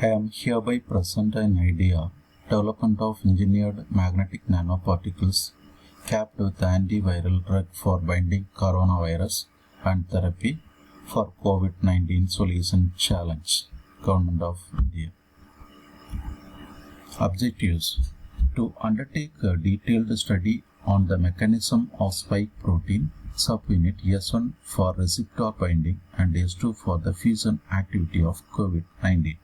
I am hereby present an idea, development of engineered magnetic nanoparticles capped with antiviral drug for binding coronavirus and therapy for COVID-19 solution challenge, Government of India. Objectives: to undertake a detailed study on the mechanism of spike protein, subunit S1 for receptor binding and S2 for the fusion activity of COVID-19.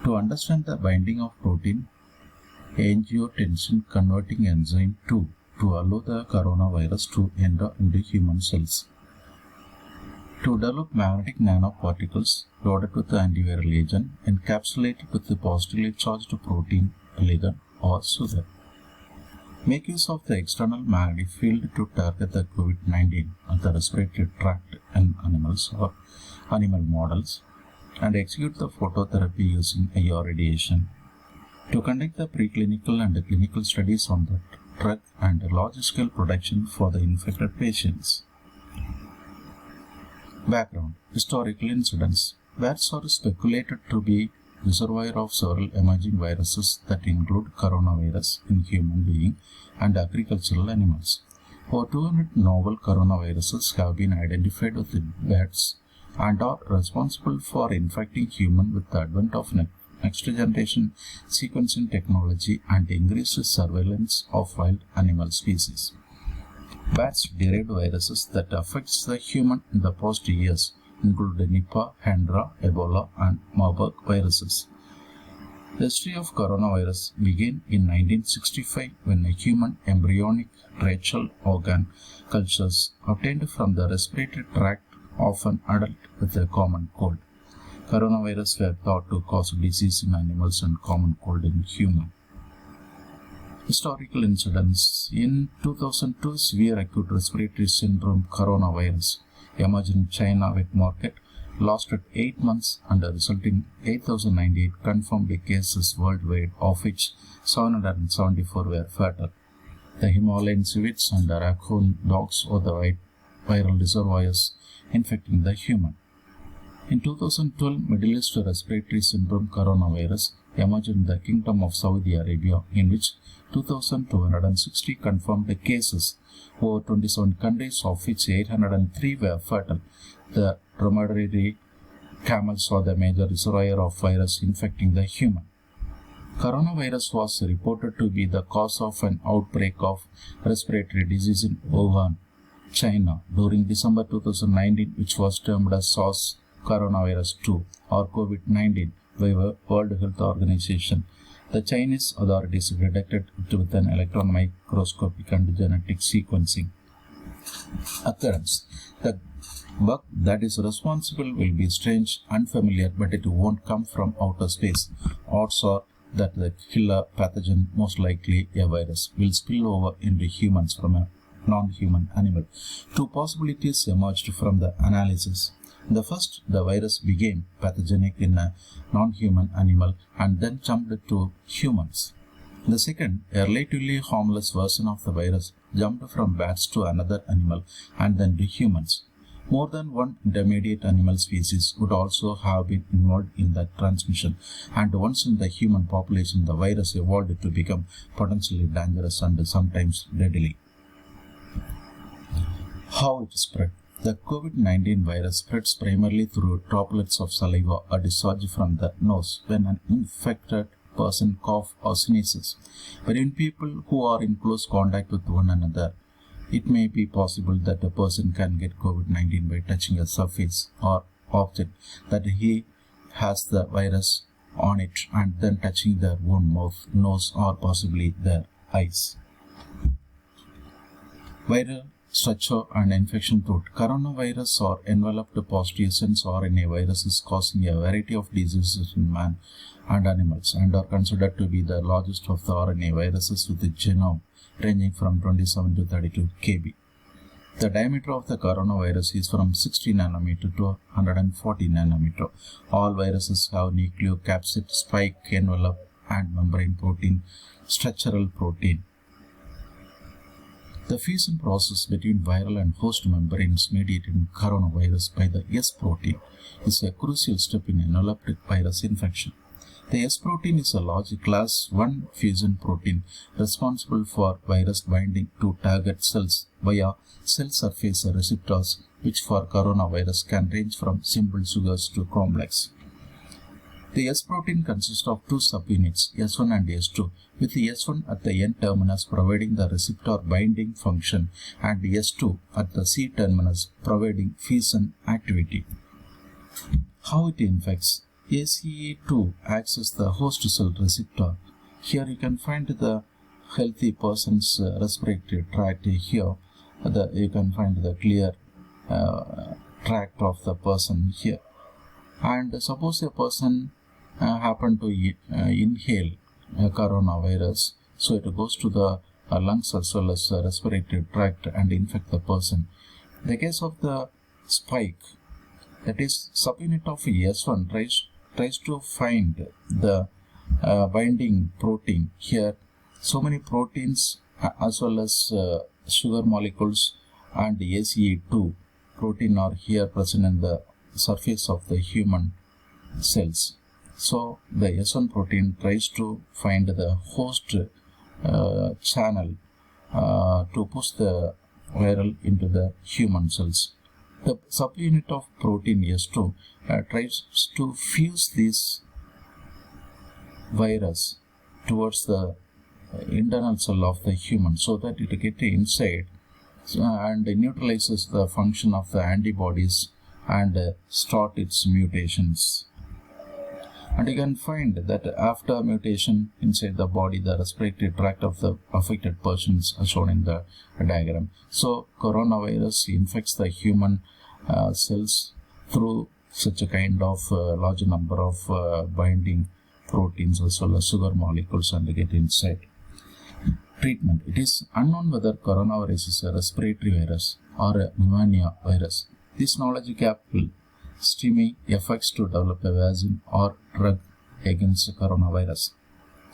To understand the binding of protein angiotensin converting enzyme 2 to allow the coronavirus to enter into human cells. To develop magnetic nanoparticles loaded with the antiviral agent encapsulated with the positively charged protein ligand or sugar. Make use of the external magnetic field to target the COVID-19 at the respiratory tract in animals or animal models and execute the phototherapy using IR radiation. To conduct the preclinical and clinical studies on the drug and large-scale production for the infected patients. Background: historical incidents. Bats are speculated to be reservoir of several emerging viruses that include coronavirus in human being and agricultural animals. Over 200 novel coronaviruses have been identified with bats and are responsible for infecting humans with the advent of next-generation sequencing technology and increased surveillance of wild animal species. Bats-derived viruses that affects the human in the past years include Nipah, Hendra, Ebola, and Marburg viruses. The history of coronavirus began in 1965 when a human embryonic tracheal organ cultures obtained from the respiratory tract of an adult with a common cold. Coronavirus were thought to cause disease in animals and common cold in humans. Historical incidents. In 2002, severe acute respiratory syndrome coronavirus emerged in China wet market, lasted 8 months and resulting 8,098 confirmed cases worldwide, of which 774 were fatal. The Himalayan civets and the raccoon dogs were the viral reservoirs infecting the human. In 2012, Middle East respiratory syndrome coronavirus emerged in the Kingdom of Saudi Arabia, in which 2,260 confirmed cases, over 27 countries, of which 803 were fatal. The dromedary camels are the major reservoir of virus infecting the human. Coronavirus was reported to be the cause of an outbreak of respiratory disease in Wuhan, China, during December 2019, which was termed as SARS coronavirus 2 or COVID-19 by the World Health Organization. The Chinese authorities detected it with an electron microscopic and genetic sequencing. Occurrence: the bug that is responsible will be strange, unfamiliar, but it won't come from outer space. Odds are that the killer pathogen, most likely a virus, will spill over into humans from a non-human animal. Two possibilities emerged from the analysis. The first, the virus became pathogenic in a non-human animal and then jumped to humans. The second, a relatively harmless version of the virus jumped from bats to another animal and then to humans. More than one intermediate animal species would also have been involved in the transmission, and once in the human population, the virus evolved to become potentially dangerous and sometimes deadly. How it spread? The COVID-19 virus spreads primarily through droplets of saliva or discharge from the nose when an infected person coughs or sneezes. But in people who are in close contact with one another, it may be possible that a person can get COVID-19 by touching a surface or object that he has the virus on it and then touching their own mouth, nose, or possibly their eyes. Viral structure and infection route. Coronavirus or enveloped postsense RNA viruses causing a variety of diseases in man and animals and are considered to be the largest of the RNA viruses with a genome ranging from 27 to 32 kb. The diameter of the coronavirus is from 60 nanometer to 140 nanometer. All viruses have nucleocapsid, spike, envelope, and membrane protein, structural protein. The fusion process between viral and host membranes mediated in coronavirus by the S protein is a crucial step in enveloped virus infection. The S protein is a large class 1 fusion protein responsible for virus binding to target cells via cell surface receptors, which for coronavirus can range from simple sugars to complex. The S protein consists of two subunits, S1 and S2, with the S1 at the N terminus providing the receptor binding function and S2 at the C terminus providing fusion activity. How it infects? ACE2 acts as the host cell receptor. Here you can find the healthy person's respiratory tract. Here you can find the clear tract of the person here. And suppose a person happen to inhale coronavirus, so it goes to the lungs as well as respiratory tract and infect the person. In the case of the spike, that is subunit of S1 tries to find the binding protein. Here so many proteins as well as sugar molecules and ACE2 protein are here present in the surface of the human cells. So the S1 protein tries to find the host channel to push the viral into the human cells. The subunit of protein S2 tries to fuse this virus towards the internal cell of the human so that it gets inside and neutralizes the function of the antibodies and start its mutations. And you can find that after mutation inside the body, the respiratory tract of the affected persons are shown in the diagram. So coronavirus infects the human cells through such a kind of large number of binding proteins as well as sugar molecules and get inside. Treatment. It is unknown whether coronavirus is a respiratory virus or a pneumonia virus. This knowledge gap will stimulate efforts to develop a vaccine or drug against coronavirus.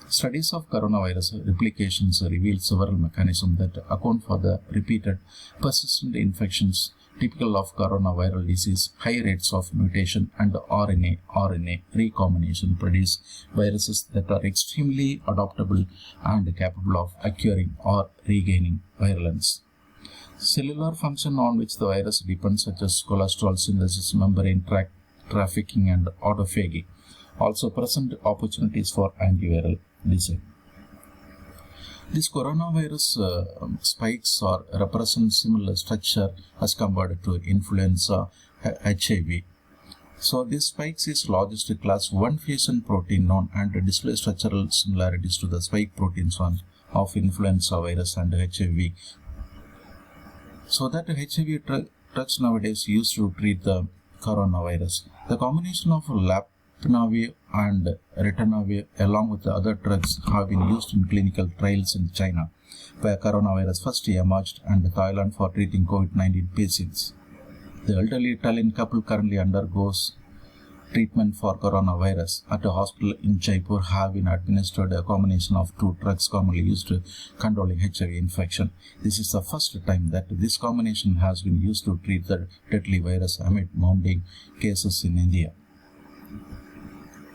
Studies of coronavirus replications reveal several mechanisms that account for the repeated persistent infections typical of coronaviral disease. High rates of mutation and RNA recombination produce viruses that are extremely adaptable and capable of acquiring or regaining virulence. Cellular function on which the virus depends, such as cholesterol synthesis, membrane trafficking, and autophagy, also present opportunities for antiviral design. These coronavirus spikes represent similar structure as compared to influenza HIV. So this spikes is largest class 1 fusion protein known and display structural similarities to the spike proteins of influenza virus and HIV. So that HIV drugs nowadays used to treat the coronavirus. The combination of Lapinavir and Ritonavir along with the other drugs have been used in clinical trials in China, where coronavirus first emerged, and Thailand for treating COVID-19 patients. The elderly Italian couple currently undergoes treatment for coronavirus at a hospital in Jaipur have been administered a combination of two drugs commonly used to controlling HIV infection. This is the first time that this combination has been used to treat the deadly virus amid mounting cases in India.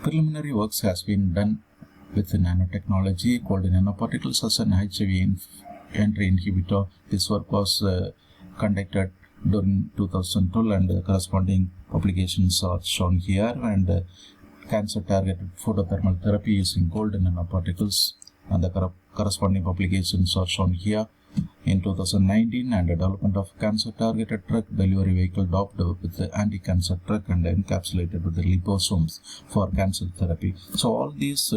Preliminary works has been done with nanotechnology called nanoparticles as an HIV entry inhibitor. This work was conducted during 2012 and the corresponding publications are shown here, and cancer targeted photothermal therapy using gold nanoparticles, and the corresponding publications are shown here in 2019, and the development of cancer targeted drug delivery vehicle docked with the anti-cancer drug and encapsulated with the liposomes for cancer therapy. So all these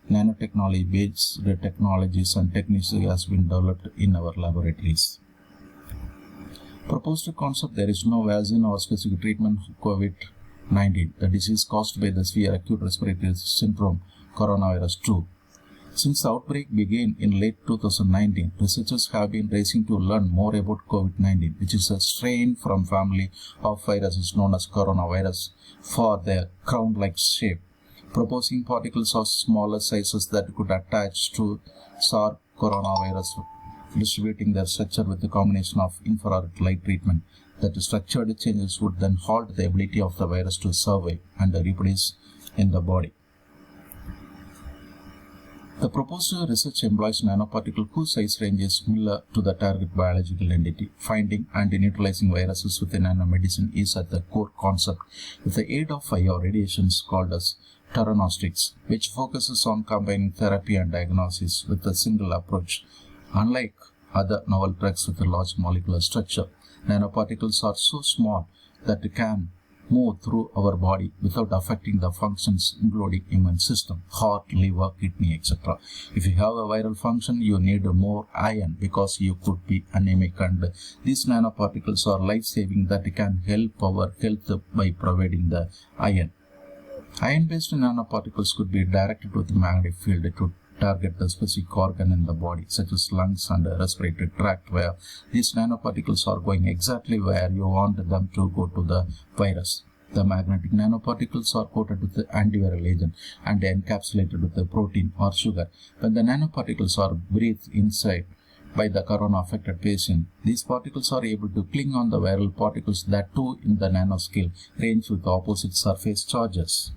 nanotechnology based technologies and techniques has been developed in our laboratories. Proposed concept: there is no vaccine or specific treatment for COVID-19, the disease caused by the severe acute respiratory syndrome coronavirus 2. Since the outbreak began in late 2019, researchers have been racing to learn more about COVID-19, which is a strain from family of viruses known as coronavirus, for their crown-like shape, proposing particles of smaller sizes that could attach to SARS coronavirus distributing their structure with a combination of infrared light treatment. That structured changes would then halt the ability of the virus to survive and reproduce in the body. The proposed research employs nanoparticles whose size range is similar to the target biological entity. Finding and neutralizing viruses with nanomedicine is at the core concept with the aid of IR radiations called as theranostics, which focuses on combining therapy and diagnosis with a single approach. Unlike other novel drugs with a large molecular structure, nanoparticles are so small that they can move through our body without affecting the functions including immune system, heart, liver, kidney, etc. If you have a viral function, you need more iron because you could be anemic, and these nanoparticles are life-saving that can help our health by providing the iron. Iron-based nanoparticles could be directed with the magnetic field to target the specific organ in the body, such as lungs and respiratory tract, where these nanoparticles are going exactly where you want them to go to the virus. The magnetic nanoparticles are coated with the antiviral agent and encapsulated with the protein or sugar. When the nanoparticles are breathed inside by the corona-affected patient, these particles are able to cling on the viral particles that too in the nanoscale range with opposite surface charges.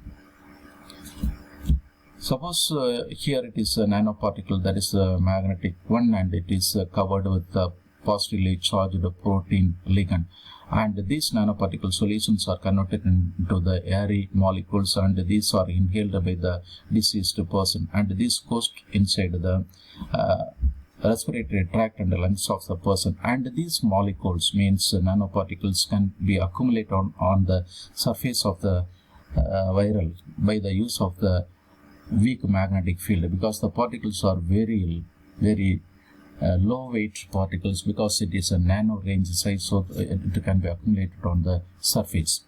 Suppose here it is a nanoparticle that is a magnetic one and it is covered with a positively charged protein ligand, and these nanoparticle solutions are converted into the airy molecules and these are inhaled by the deceased person, and this goes inside the respiratory tract and the lungs of the person, and these molecules means nanoparticles can be accumulated on the surface of the viral by the use of the weak magnetic field, because the particles are very low weight particles because it is a nano range size, so it can be accumulated on the surface.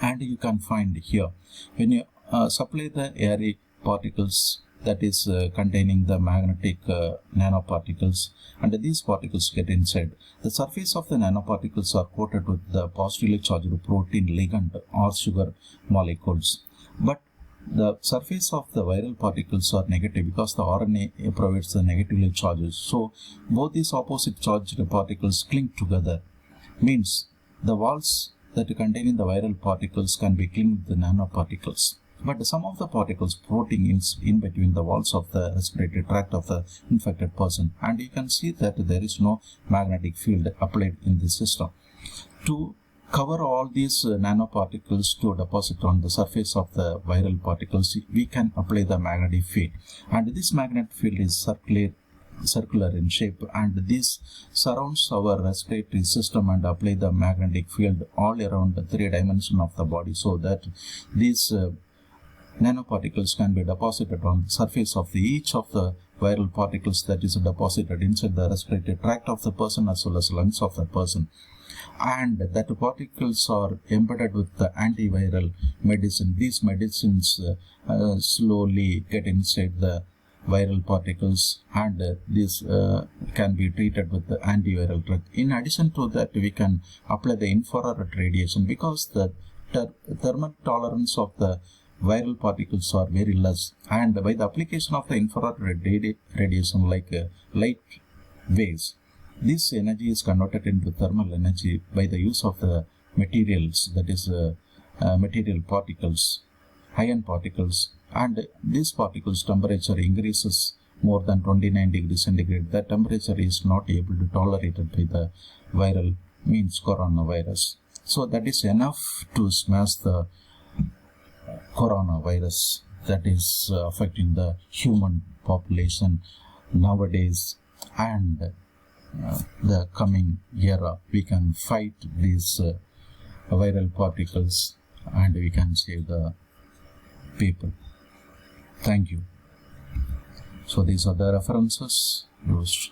And you can find here when you supply the airy particles that is containing the magnetic nanoparticles, and these particles get inside. The surface of the nanoparticles are coated with the positively charged protein ligand or sugar molecules, but the surface of the viral particles are negative because the RNA provides the negatively charges. So both these opposite charged particles cling together. Means the walls that contain the viral particles can be clinged with the nanoparticles. But some of the particles floating in between the walls of the respiratory tract of the infected person, and you can see that there is no magnetic field applied in this system. To cover all these nanoparticles to deposit on the surface of the viral particles, we can apply the magnetic field, and this magnetic field is circular in shape, and this surrounds our respiratory system and apply the magnetic field all around the 3 dimensions of the body, so that these nanoparticles can be deposited on the surface of each of the viral particles that is deposited inside the respiratory tract of the person as well as lungs of the person. And that particles are embedded with the antiviral medicine. These medicines slowly get inside the viral particles, and this can be treated with the antiviral drug. In addition to that, we can apply the infrared radiation because the thermal tolerance of the viral particles are very less, and by the application of the infrared radiation like light waves, this energy is converted into thermal energy by the use of the materials, that is material particles, ion particles, and these particles temperature increases more than 29 degrees centigrade. That temperature is not able to tolerate it by the viral means coronavirus. So that is enough to smash the coronavirus that is affecting the human population nowadays, and the coming era we can fight these viral particles and we can save the people. Thank you. So these are the references used.